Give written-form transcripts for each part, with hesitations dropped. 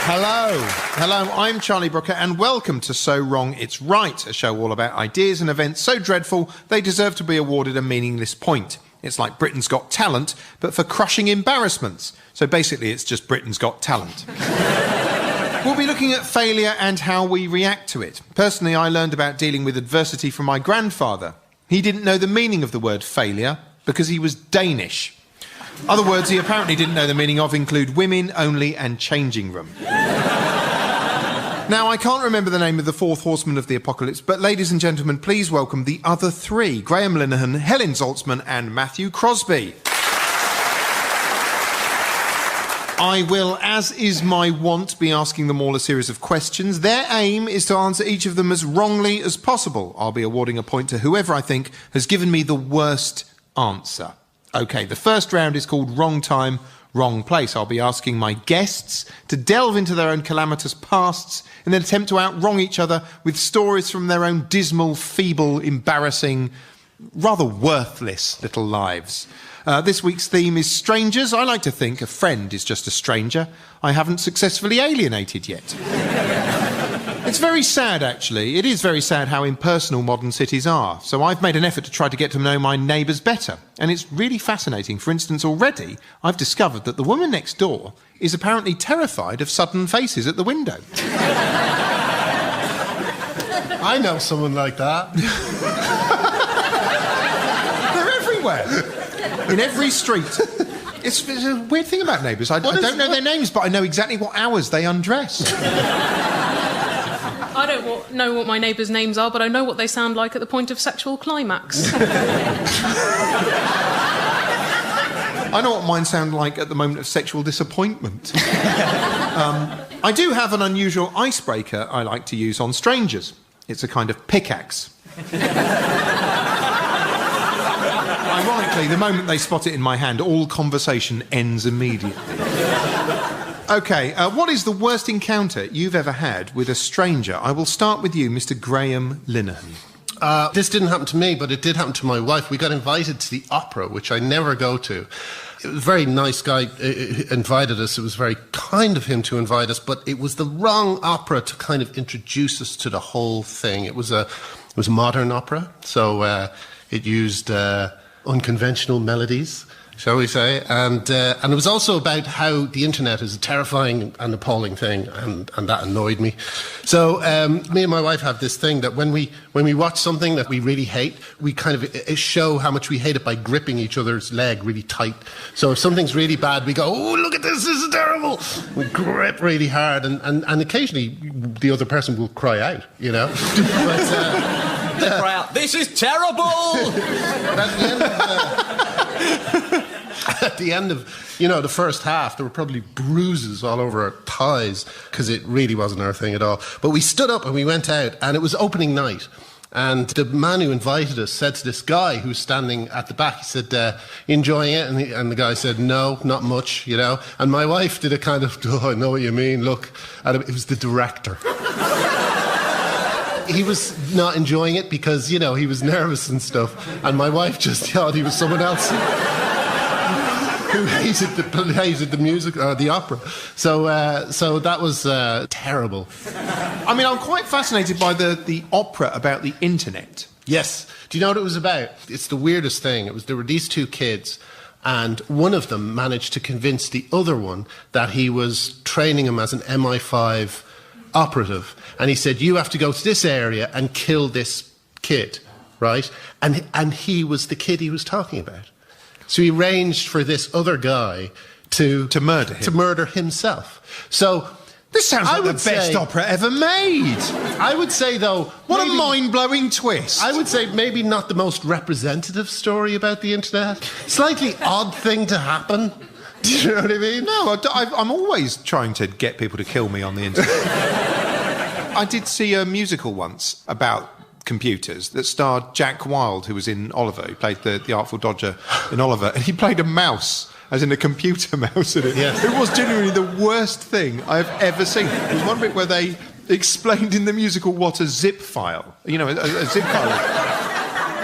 Hello, I'm Charlie Brooker, and welcome to So Wrong It's Right, a show all about ideas and events so dreadful they deserve to be awarded a meaningless point. It's like Britain's Got Talent, but for crushing embarrassments. So basically, it's just Britain's Got Talent. We'll be looking at failure and how we react to it. Personally, I learned about dealing with adversity from my grandfather. He didn't know the meaning of the word failure because he was Danish. Other words he apparently didn't know the meaning of include women only and changing room. Now, I can't remember the name of the fourth horseman of the apocalypse, but ladies and gentlemen, please welcome the other three: Graham Linehan, Helen Zaltzman and Matthew Crosby. I will, as is my wont, be asking them all a series of questions. Their aim is to answer each of them as wrongly as possible. I'll be awarding a point to whoever I think has given me the worst answer. OK, the first round is called Wrong Time, Wrong Place. I'll be asking my guests to delve into their own calamitous pasts and then attempt to out-wrong each other with stories from their own dismal, feeble, embarrassing, rather worthless little lives. This week's theme is strangers. I like to think a friend is just a stranger I haven't successfully alienated yet. It's very sad, actually. It is very sad how impersonal modern cities are. So I've made an effort to try to get to know my neighbours better. And it's really fascinating. For instance, already I've discovered that the woman next door is apparently terrified of sudden faces at the window. I know someone like that. They're everywhere. In every street. It's a weird thing about neighbours. I don't know their names, but I know exactly what hours they undress. I don't know what my neighbours' names are, but I know what they sound like at the point of sexual climax. I know what mine sound like at the moment of sexual disappointment. I do have an unusual icebreaker I like to use on strangers. It's a kind of pickaxe. Ironically, the moment they spot it in my hand, all conversation ends immediately. OK, what is the worst encounter you've ever had with a stranger? I will start with you, Mr. Graham Linehan. This didn't happen to me, but it did happen to my wife. We got invited to the opera, which I never go to. It was a very nice guy invited us. It was very kind of him to invite us, but it was the wrong opera to kind of introduce us to the whole thing. It was a modern opera, so it used unconventional melodies, shall we say, and it was also about how the internet is a terrifying and appalling thing, and that annoyed me. So me and my wife have this thing that when we watch something that we really hate, we kind of show how much we hate it by gripping each other's leg really tight. So if something's really bad, we go, "Oh, look at this is terrible." We grip really hard, and occasionally the other person will cry out, you know. But, they cry out, "This is terrible!" At the end of, the first half, there were probably bruises all over our thighs because it really wasn't our thing at all. But we stood up and we went out, and it was opening night. And the man who invited us said to this guy who was standing at the back, he said, "You enjoying it?" And the guy said, "No, not much, And my wife did a kind of, "Oh, I know what you mean, look." And it was the director. He was not enjoying it because, he was nervous and stuff. And my wife just thought he was someone else who hated the music, the opera. So that was terrible. I mean, I'm quite fascinated by the opera about the internet. Yes. Do you know what it was about? It's the weirdest thing. There were these two kids, and one of them managed to convince the other one that he was training him as an MI5 operative. And he said, "You have to go to this area and kill this kid," right? And he was the kid he was talking about. So he arranged for this other guy to murder him. To murder himself. So this sounds like the best opera ever made. I would say, though, what a mind-blowing twist. I would say maybe not the most representative story about the internet. Slightly odd thing to happen. Do you know what I mean? No, I'm always trying to get people to kill me on the internet. I did see a musical once about computers that starred Jack Wilde, who was in Oliver. He played the Artful Dodger in Oliver, and he played a mouse, as in a computer mouse in it. Yes. It was genuinely the worst thing I've ever seen. There was one bit where they explained in the musical what a zip file, a zip file.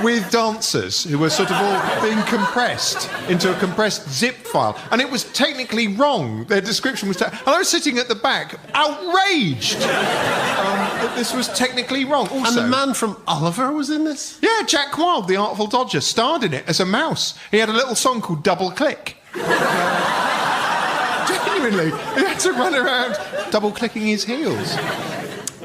with dancers who were sort of all being compressed into a compressed zip file, and it was technically wrong. Their description was... and I was sitting at the back, outraged that this was technically wrong. Also, And the man from Oliver was in this? yeah, Jack Wilde, the Artful Dodger, starred in it as a mouse. He had a little song called Double Click. Genuinely, he had to run around double-clicking his heels.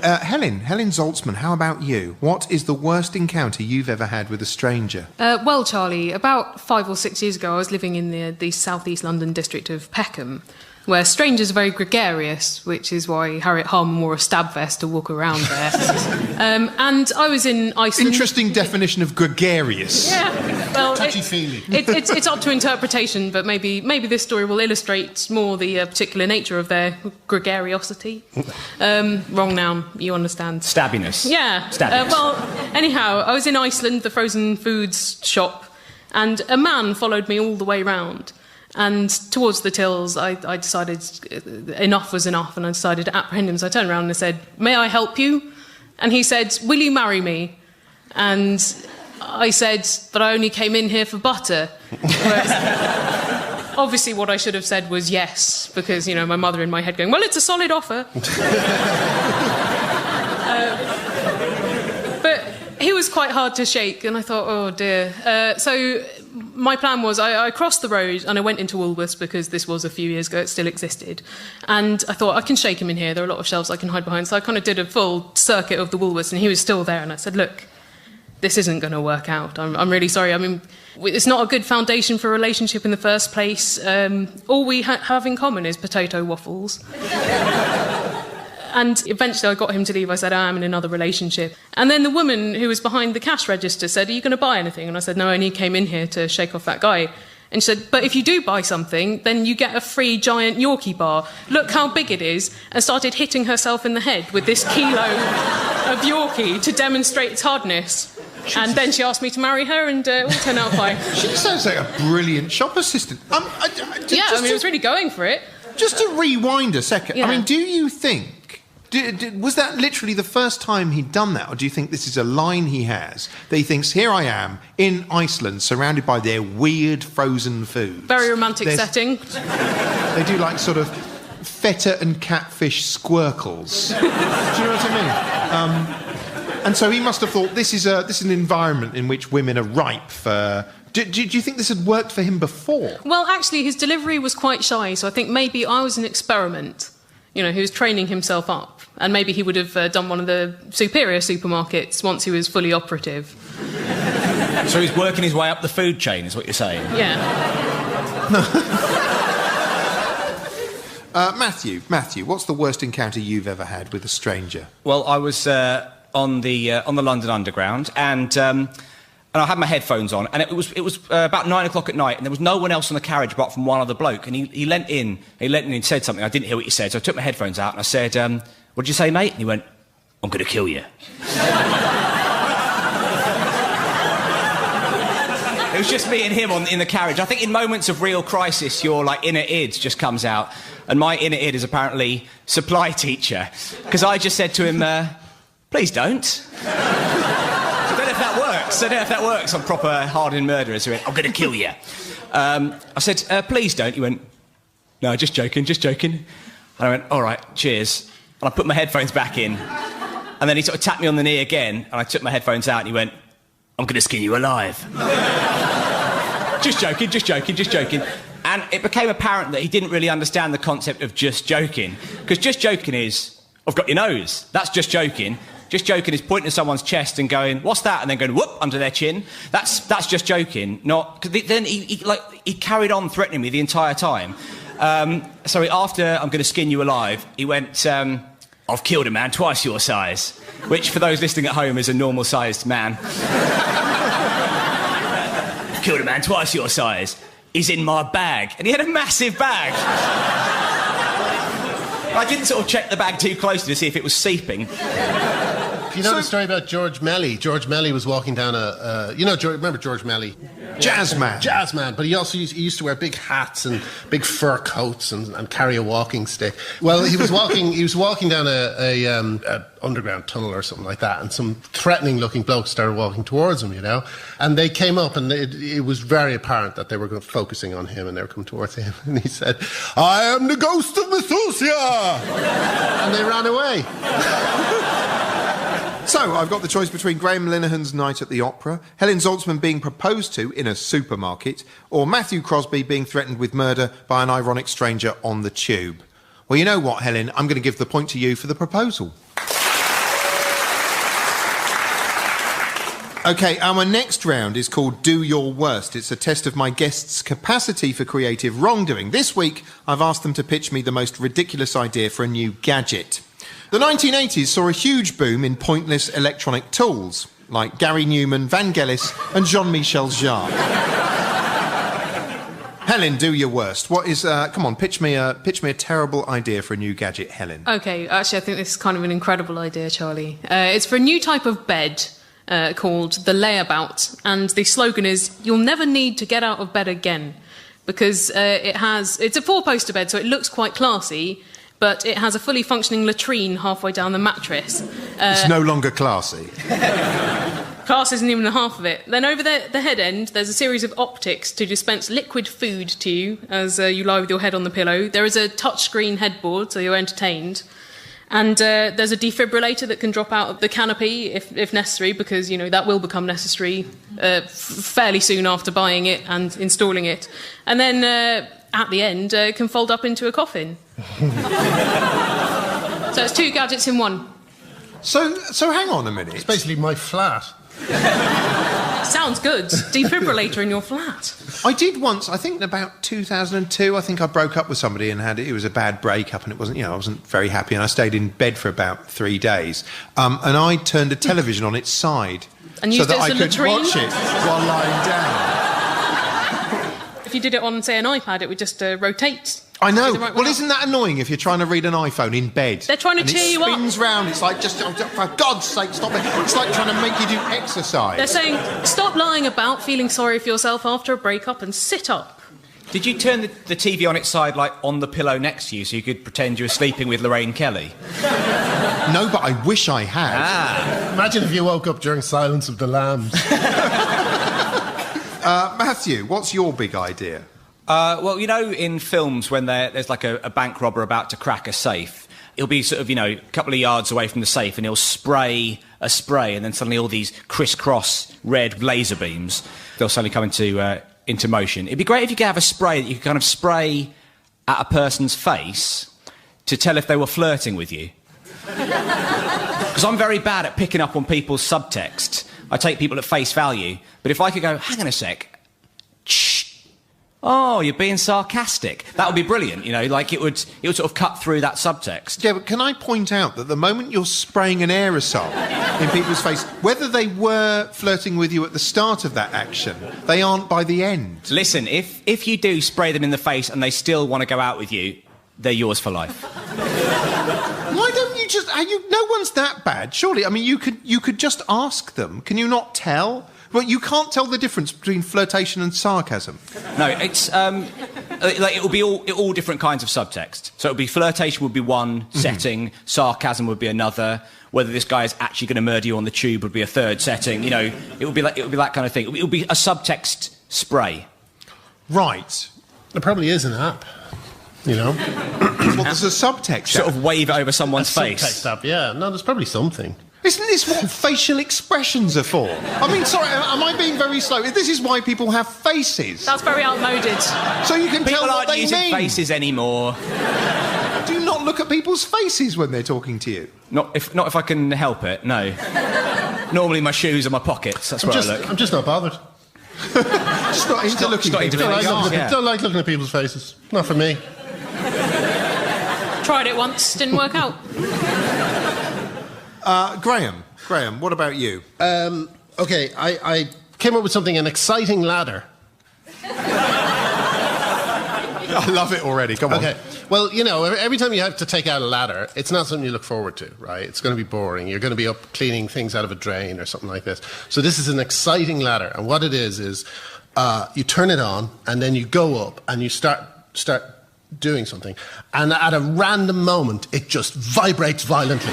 Helen Zaltzman, how about you? What is the worst encounter you've ever had with a stranger? Well, Charlie, about 5 or 6 years ago, I was living in the southeast London district of Peckham, where strangers are very gregarious, which is why Harriet Harman wore a stab vest to walk around there. And I was in Iceland. Interesting definition of gregarious. Yeah, well, Touchy-feely. It's up to interpretation, but maybe this story will illustrate more the particular nature of their gregariosity. Wrong noun, you understand. Stabbiness. Yeah. Stabbiness. Well, anyhow, I was in Iceland, the frozen foods shop, and a man followed me all the way round. And towards the tills, I decided enough was enough, and I decided to apprehend him. So I turned around and I said, "May I help you?" And he said, "Will you marry me?" And I said, "But I only came in here for butter." Whereas, obviously, what I should have said was yes, because, you know, my mother in my head going, "Well, it's a solid offer." But he was quite hard to shake, and I thought, oh dear. So my plan was I crossed the road and I went into Woolworths, because this was a few years ago, it still existed. And I thought, I can shake him in here, there are a lot of shelves I can hide behind. So I kind of did a full circuit of the Woolworths, and he was still there. And I said, "Look, this isn't going to work out. I'm really sorry. I mean, it's not a good foundation for a relationship in the first place. All we have in common is potato waffles." And eventually I got him to leave. I said, "I am in another relationship." And then the woman who was behind the cash register said, "Are you going to buy anything?" And I said, "No, I only came in here to shake off that guy." And she said, "But if you do buy something, then you get a free giant Yorkie bar. Look how big it is." And started hitting herself in the head with this kilo of Yorkie to demonstrate its hardness. And then she asked me to marry her, and it all turned out fine. She sounds like a brilliant shop assistant. I was really going for it. Just to rewind a second, Yeah. I mean, do you think... was that literally the first time he'd done that, or do you think this is a line he has that he thinks, here I am in Iceland surrounded by their weird frozen foods? Very romantic setting. They do like sort of feta and catfish squircles. Do you know what I mean? And so he must have thought, this is an environment in which women are ripe for... Do you think this had worked for him before? Well, actually, his delivery was quite shy, so I think maybe I was an experiment. You know, he was training himself up, and maybe he would have done one of the superior supermarkets once he was fully operative. So he's working his way up the food chain, is what you're saying? Yeah. Matthew, what's the worst encounter you've ever had with a stranger? Well, I was on the London Underground, and I had my headphones on, and it was about 9 o'clock at night, and there was no one else on the carriage apart from one other bloke, and he leant in and said something. I didn't hear what he said, so I took my headphones out and I said, "What did you say, mate?" And he went, "I'm going to kill you." It was just me and him in the carriage. I think in moments of real crisis, your inner id just comes out, and my inner id is apparently supply teacher, because I just said to him, "Please don't." I don't know if that works on proper hardened murderers who went, "I'm going to kill you." I said, "Please don't." He went, "No, just joking. And I went, "All right, cheers." And I put my headphones back in. And then he sort of tapped me on the knee again, and I took my headphones out, and he went, "I'm going to skin you alive." Just joking. And it became apparent that he didn't really understand the concept of just joking. Because just joking is, "I've got your nose." That's just joking. Just joking is pointing at someone's chest and going, "What's that?" and then going, "Whoop," under their chin. That's just joking. Not... Cause then he carried on threatening me the entire time. So after "I'm going to skin you alive," he went, "I've killed a man twice your size," which, for those listening at home, is a normal-sized man. "I've killed a man twice your size. He's in my bag." And he had a massive bag. I didn't sort of check the bag too closely to see if it was seeping. Do you know the story about George Melly? George Melly was walking down remember George Melly? Jazz man. Jazz man, but he used to wear big hats and big fur coats and carry a walking stick. Well, he was walking down a underground tunnel or something like that, and some threatening-looking blokes started walking towards him, and they came up, and it was very apparent that they were focusing on him, and they were coming towards him, and he said, "I am the ghost of Methuselah!" And they ran away. So, I've got the choice between Graham Linehan's Night at the Opera, Helen Zaltzman being proposed to in a supermarket, or Matthew Crosby being threatened with murder by an ironic stranger on the tube. Well, you know what, Helen? I'm going to give the point to you for the proposal. OK, our next round is called Do Your Worst. It's a test of my guests' capacity for creative wrongdoing. This week, I've asked them to pitch me the most ridiculous idea for a new gadget. The 1980s saw a huge boom in pointless electronic tools, like Gary Newman, Vangelis and Jean-Michel Jarre. Helen, do your worst. What is... come on, pitch me a terrible idea for a new gadget, Helen. OK, actually, I think this is kind of an incredible idea, Charlie. It's for a new type of bed called the layabout, and the slogan is, "You'll never need to get out of bed again," because it's a four-poster bed, so it looks quite classy, but it has a fully functioning latrine halfway down the mattress. It's no longer classy. Class isn't even half of it. Then over the head end, there's a series of optics to dispense liquid food to you as you lie with your head on the pillow. There is a touchscreen headboard, so you're entertained. And there's a defibrillator that can drop out of the canopy if necessary, because, that will become necessary fairly soon after buying it and installing it. And then at the end, it can fold up into a coffin. So it's two gadgets in one. So hang on a minute. It's basically my flat. Sounds good. Defibrillator in your flat. I did once, I think about 2002, I think I broke up with somebody and it was a bad breakup, and it wasn't, I wasn't very happy, and I stayed in bed for about 3 days. And I turned a television on its side and so used that it as I a could latrine? watch it while lying down. If you did it on, say, an iPad, it would just rotate. I know. Right, well, isn't that annoying if you're trying to read an iPhone in bed? They're trying to cheer you up. It spins round. It's like, just, for God's sake, stop it. It's like trying to make you do exercise. They're saying, stop lying about feeling sorry for yourself after a breakup and sit up. Did you turn the TV on its side, like, on the pillow next to you so you could pretend you were sleeping with Lorraine Kelly? No, but I wish I had. Imagine if you woke up during Silence of the Lambs. Matthew, what's your big idea? Well, in films when there's like a bank robber about to crack a safe, he'll be sort of, a couple of yards away from the safe, and he'll spray a spray, and then suddenly all these crisscross red laser beams, they'll suddenly come into motion. It'd be great if you could have a spray that you could kind of spray at a person's face to tell if they were flirting with you. Because I'm very bad at picking up on people's subtext. I take people at face value, but if I could go, hang on a sec, oh, you're being sarcastic. That would be brilliant, like it would sort of cut through that subtext. Yeah, but can I point out that the moment you're spraying an aerosol in people's face, whether they were flirting with you at the start of that action, they aren't by the end. Listen, if you do spray them in the face and they still want to go out with you, they're yours for life. Why don't you just... no one's that bad, surely. I mean, you could just ask them. Can you not tell? Well, you can't tell the difference between flirtation and sarcasm. No, it's it will be all different kinds of subtext. So it would be flirtation would be one setting, sarcasm would be another. Whether this guy is actually going to murder you on the tube would be a third setting. It would be that kind of thing. It would be a subtext spray. Right. There probably is an app. Well, there's a subtext. Sort of wave it over someone's face. Subtext app, yeah. No, there's probably something. Isn't this what facial expressions are for? I mean, sorry, am I being very slow? This is why people have faces. That's very outmoded. So you can People tell what aren't they using mean. faces anymore. Do you not look at people's faces when they're talking to you? Not if I can help it, no. Normally my shoes are my pockets, that's where I look. I'm just not bothered. Just not into looking at people's faces. Don't like looking at people's faces. Not for me. Tried it once, didn't work out. Graham, what about you? Okay, I came up with something, an exciting ladder. I love it already, come on. Okay, well, every time you have to take out a ladder, it's not something you look forward to, right? It's going to be boring. You're going to be up cleaning things out of a drain or something like this. So this is an exciting ladder, and what it is you turn it on, and then you go up and you start doing something, and at a random moment it just vibrates violently.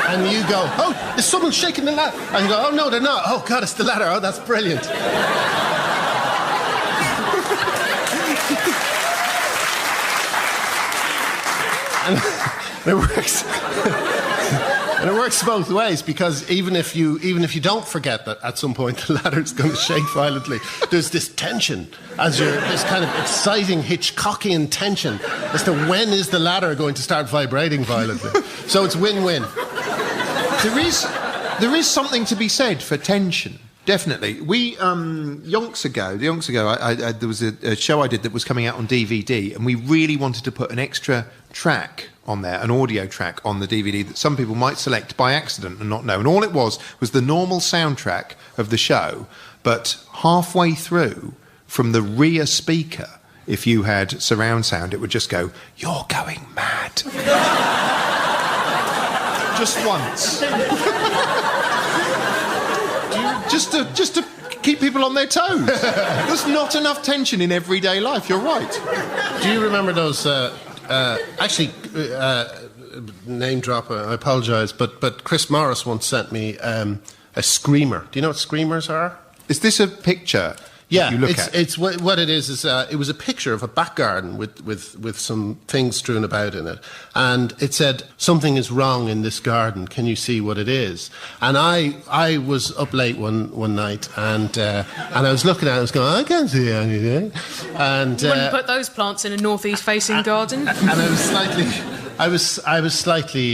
And you go, oh, is someone shaking the ladder? And you go, oh no, they're not. Oh God, it's the ladder. Oh, that's brilliant. And it works. And it works both ways, because even if you don't forget that at some point the ladder's going to shake violently, there's this tension this kind of exciting Hitchcockian tension as to when is the ladder going to start vibrating violently. So it's win-win. There is something to be said for tension. Definitely. We, yonks ago, there was a show I did that was coming out on DVD, and we really wanted to put an extra track on there, an audio track on the DVD that some people might select by accident and not know. And all it was the normal soundtrack of the show, but halfway through, from the rear speaker, if you had surround sound, it would just go, "You're going mad." Just once. Just to keep people on their toes. There's not enough tension in everyday life, you're right. Do you remember those... name drop, I apologise, but Chris Morris once sent me a screamer. Do you know what screamers are? Is this a picture? Yeah, you look at? It's what it is it was a picture of a back garden with some things strewn about in it, and it said, "Something is wrong in this garden. Can you see what it is?" And I was up late one night, and I was looking at it, I was going, "I can't see anything." And you wouldn't put those plants in a northeast-facing garden. And I was slightly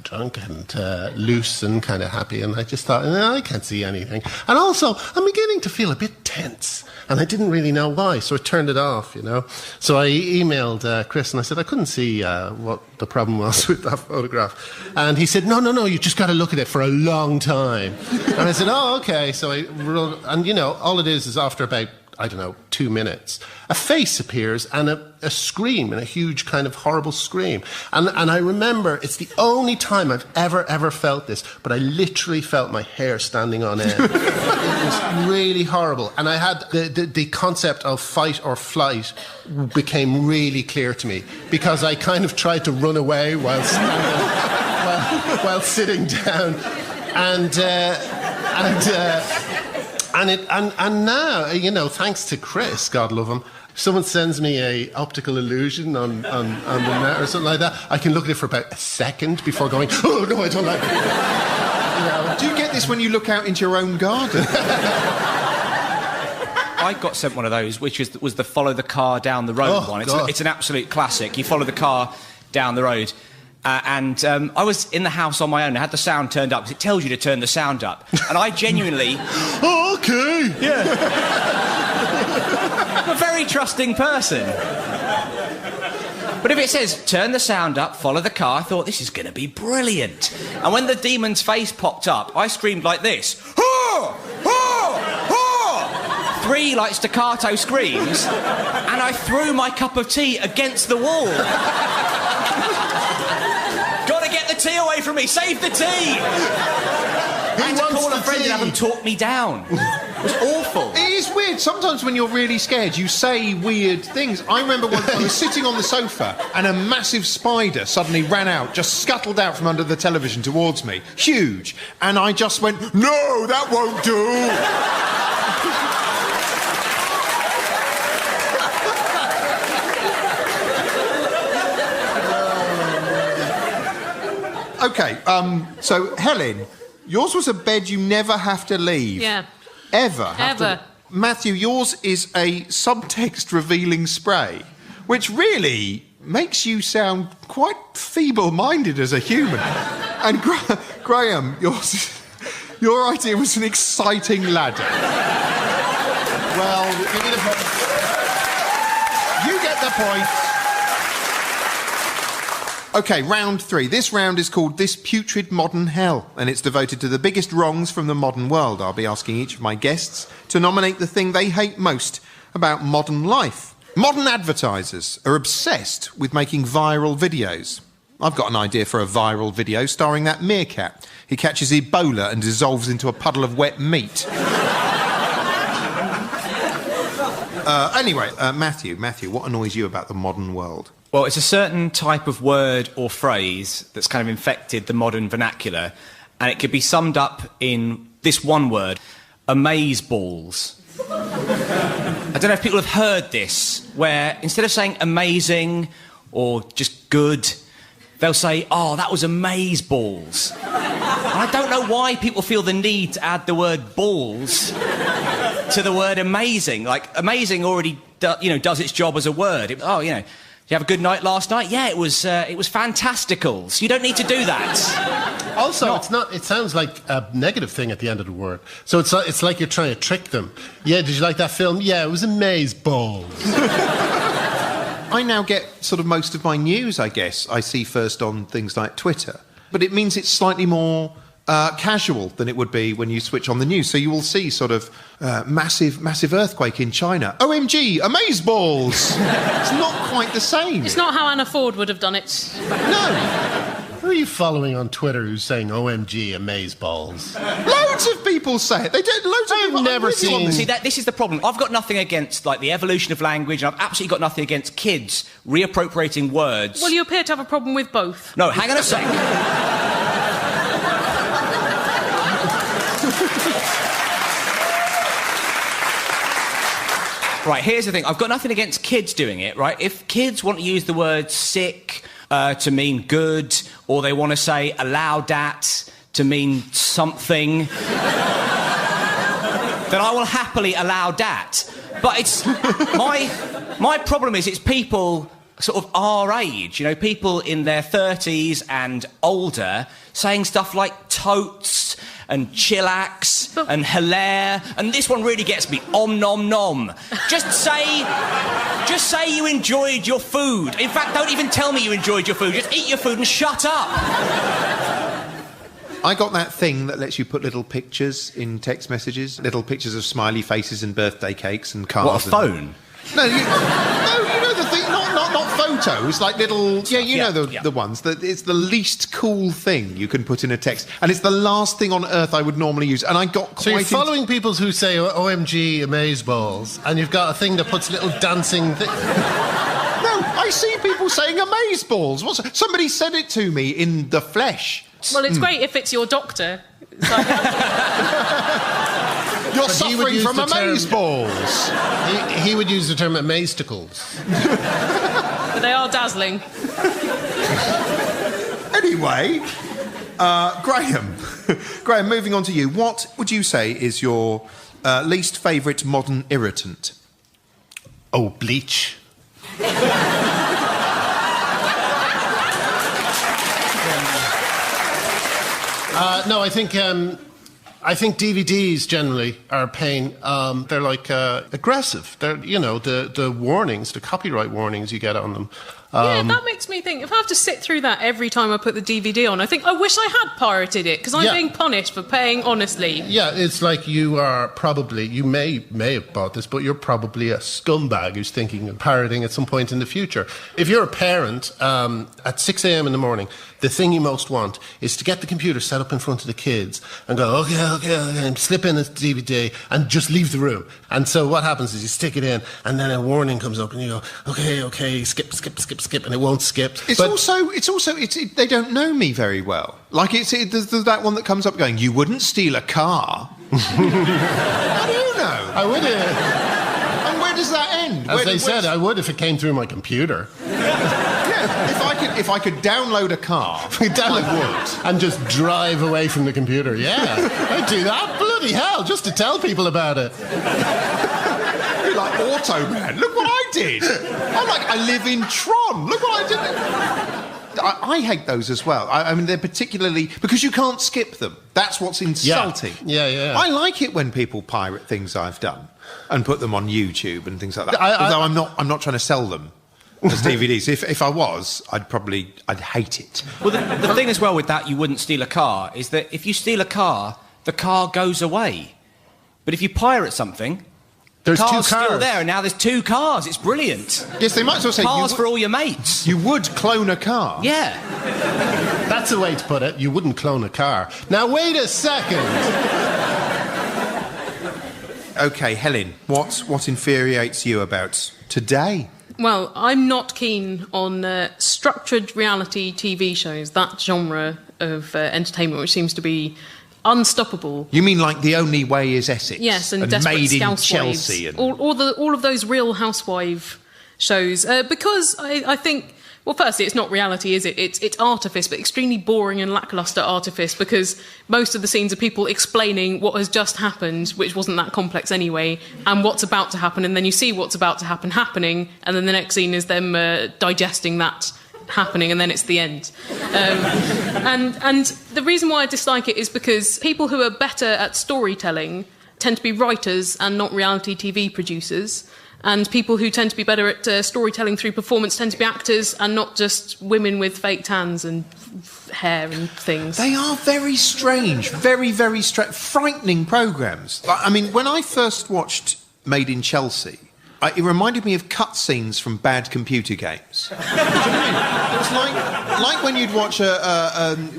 drunk and loose and kind of happy, and I just thought, no, I can't see anything. And also, I'm beginning to feel a bit tense, and I didn't really know why, so I turned it off, you know. So I emailed Chris, and I said I couldn't see what the problem was with that photograph. And he said, no, you just got to look at it for a long time. And I said, oh, okay. So I wrote, and you know, all it is after about, I don't know, 2 minutes, a face appears and a scream, and a huge kind of horrible scream. And I remember, it's the only time I've ever felt this, but I literally felt my hair standing on end. It was really horrible. And I had the concept of fight or flight became really clear to me, because I kind of tried to run away while sitting down. And now, you know, thanks to Chris, God love him, if someone sends me a optical illusion on the net or something like that, I can look at it for about a second before going, oh no, I don't like it. You know, do you get this when you look out into your own garden? I got sent one of those, which was the follow the car down the road one. It's an absolute classic. You follow the car down the road. And I was in the house on my own. I had the sound turned up, because it tells you to turn the sound up. And I genuinely... Oh, okay. Yeah. I'm a very trusting person. But if it says, turn the sound up, follow the car, I thought, this is going to be brilliant. And when the demon's face popped up, I screamed like this. Oh! Oh! Oh! 3 like staccato screams, and I threw my cup of tea against the wall. Gotta get the tea away from me, save the tea! I had to call a friend and have them talk me down. It was awful. It is weird. Sometimes when you're really scared, you say weird things. I remember once I was sitting on the sofa and a massive spider suddenly ran out, just scuttled out from under the television towards me. Huge. And I just went, no, that won't do. Okay, so Helen, yours was a bed you never have to leave. Yeah. Ever. Ever. Matthew, yours is a subtext revealing spray, which really makes you sound quite feeble-minded as a human. And Graham, your idea was an exciting ladder. Well, you get the point. OK, round 3. This round is called This Putrid Modern Hell, and it's devoted to the biggest wrongs from the modern world. I'll be asking each of my guests to nominate the thing they hate most about modern life. Modern advertisers are obsessed with making viral videos. I've got an idea for a viral video starring that meerkat. He catches Ebola and dissolves into a puddle of wet meat. Anyway, Matthew, what annoys you about the modern world? Well, it's a certain type of word or phrase that's kind of infected the modern vernacular, and it could be summed up in this one word: amazeballs. I don't know if people have heard this, where instead of saying amazing or just good, they'll say, oh, that was amazeballs. And I don't know why people feel the need to add the word balls to the word amazing. Like, amazing already does its job as a word. Did you have a good night last night? Yeah, it was fantasticals. You don't need to do that. Also, it sounds like a negative thing at the end of the word. So it's like you're trying to trick them. Yeah, did you like that film? Yeah, it was amazeballs. I now get sort of most of my news, I guess, I see first on things like Twitter. But it means it's slightly more casual than it would be when you switch on the news. So you will see sort of massive earthquake in China. OMG, amazeballs! It's not quite the same. It's not how Anna Ford would have done it. No. Who are you following on Twitter who's saying OMG, amazeballs? Loads of people say it. They do. Loads of people. I've never seen. See, this is the problem. I've got nothing against the evolution of language, and I've absolutely got nothing against kids reappropriating words. Well, you appear to have a problem with both. No, hang on a sec. Right, here's the thing. I've got nothing against kids doing it, right? If kids want to use the word sick to mean good, or they want to say allow dat to mean something, then I will happily allow dat. But it's my problem is it's people sort of our age, people in their 30s and older saying stuff like totes and chillax and hilaire, and this one really gets me, om nom nom. Just say you enjoyed your food. In fact, don't even tell me you enjoyed your food. Just eat your food and shut up. I got that thing that lets you put little pictures in text messages, little pictures of smiley faces and birthday cakes and cars. What, a phone? No, you know the thing, not photos, like little, the ones that it's the least cool thing you can put in a text, and it's the last thing on earth I would normally use. And I got quite. So you're following people who say OMG amazeballs, and you've got a thing that puts little dancing. No, I see people saying amazeballs. Somebody said it to me in the flesh. Well, it's great if it's your doctor. You're suffering from amazeballs. He would use the term amazesticles. But they are dazzling. Anyway, Graham, moving on to you. What would you say is your least favourite modern irritant? Oh, bleach. No, I think DVDs generally are a pain. They're like aggressive. They're the warnings, the copyright warnings you get on them. Yeah, that makes me think, if I have to sit through that every time I put the DVD on, I think, I wish I had pirated it, because I'm being punished for paying honestly. Yeah, it's like you may have bought this, but you're probably a scumbag who's thinking of pirating at some point in the future. If you're a parent, at 6 a.m. in the morning, the thing you most want is to get the computer set up in front of the kids and go, okay, and slip in a DVD and just leave the room. And so what happens is you stick it in, and then a warning comes up, and you go, okay, skip, and it won't skip. It's also they don't know me very well. Like there's that one that comes up going, you wouldn't steal a car. How do you know? I would. And where does that end? As they said, I would if it came through my computer. Yeah, if I could download a car, I would, and just drive away from the computer. Yeah, I'd do that. Bloody hell, just to tell people about it. You're like Automan. Look what I did. I live in Tron. Look what I did. I hate those as well. I mean, they're particularly because you can't skip them. That's what's insulting. Yeah. I like it when people pirate things I've done and put them on YouTube and things like that. Although I'm not trying to sell them as DVDs. If I was, I'd hate it. Well, the thing as well with that, you wouldn't steal a car, is that if you steal a car, the car goes away. But if you pirate something, There's Car's two cars. still there, and now there's 2 cars. It's brilliant. Yes, they might as well say Cars for all your mates. you would clone a car. Yeah. That's the way to put it. You wouldn't clone a car. Now, wait a second. OK, Helen, what infuriates you about today? Well, I'm not keen on structured reality TV shows, that genre of entertainment, which seems to be unstoppable. You mean like The Only Way is Essex? Yes, and Desperate Made in Housewives. Chelsea. And... all of those Real Housewife shows. Because I think, well, firstly, it's not reality, is it? It's artifice, but extremely boring and lacklustre artifice, because most of the scenes are people explaining what has just happened, which wasn't that complex anyway, and what's about to happen, and then you see what's about to happen happening, and then the next scene is them digesting that happening, and then it's the end. And the reason why I dislike it is because people who are better at storytelling tend to be writers and not reality TV producers, and people who tend to be better at storytelling through performance tend to be actors and not just women with fake tans and hair and things. They are very strange, very, very frightening programmes. I mean, when I first watched Made in Chelsea, it reminded me of cutscenes from bad computer games. Do you know what I mean? It was like when you'd watch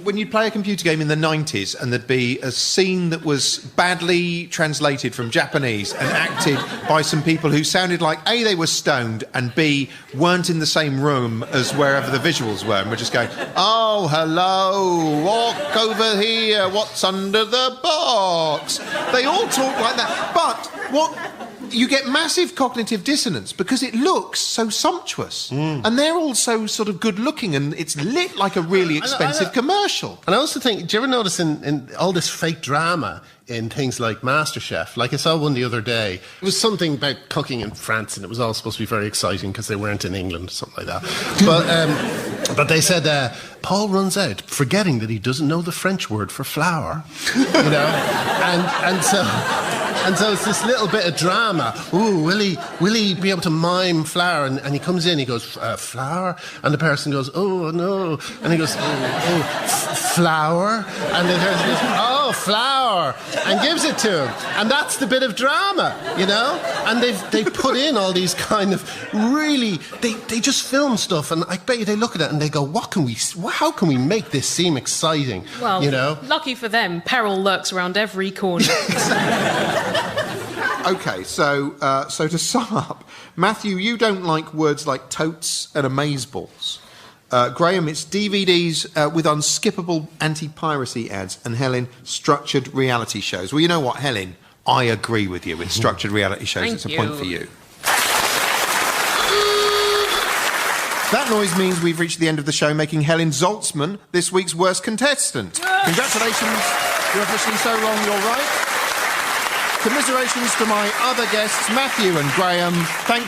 when you'd play a computer game in the 90s and there'd be a scene that was badly translated from Japanese and acted by some people who sounded like A, they were stoned, and B, weren't in the same room as wherever the visuals were, and were just going, oh, hello, walk over here, what's under the box? They all talk like that. But what... You get massive cognitive dissonance because it looks so sumptuous. And they're all so sort of good-looking, and it's lit like a really expensive commercial. And I also think, do you ever notice in all this fake drama in things like MasterChef? Like I saw one the other day. It was something about cooking in France, and it was all supposed to be very exciting because they weren't in England, something like that. But they said, Paul runs out, forgetting that he doesn't know the French word for flour. You know? And so it's this little bit of drama. Ooh, will he be able to mime flour? And he comes in, he goes, flour? And the person goes, oh, no. And he goes, flour? And the person goes, oh, flour. And gives it to him. And that's the bit of drama, you know? And they put in all these kind of really... They just film stuff, and I bet you they look at it and they go, how can we make this seem exciting? Well, you know? Lucky for them, peril lurks around every corner. OK, so to sum up, Matthew, you don't like words like totes and amazeballs. Graham, it's DVDs with unskippable anti-piracy ads, and Helen, structured reality shows. Well, you know what, Helen? I agree with you. In structured reality shows, it's a point for you. That noise means we've reached the end of the show, making Helen Zaltzman this week's worst contestant. Congratulations. You're officially so wrong, you're right. Commiserations to my other guests, Matthew and Graham. Thank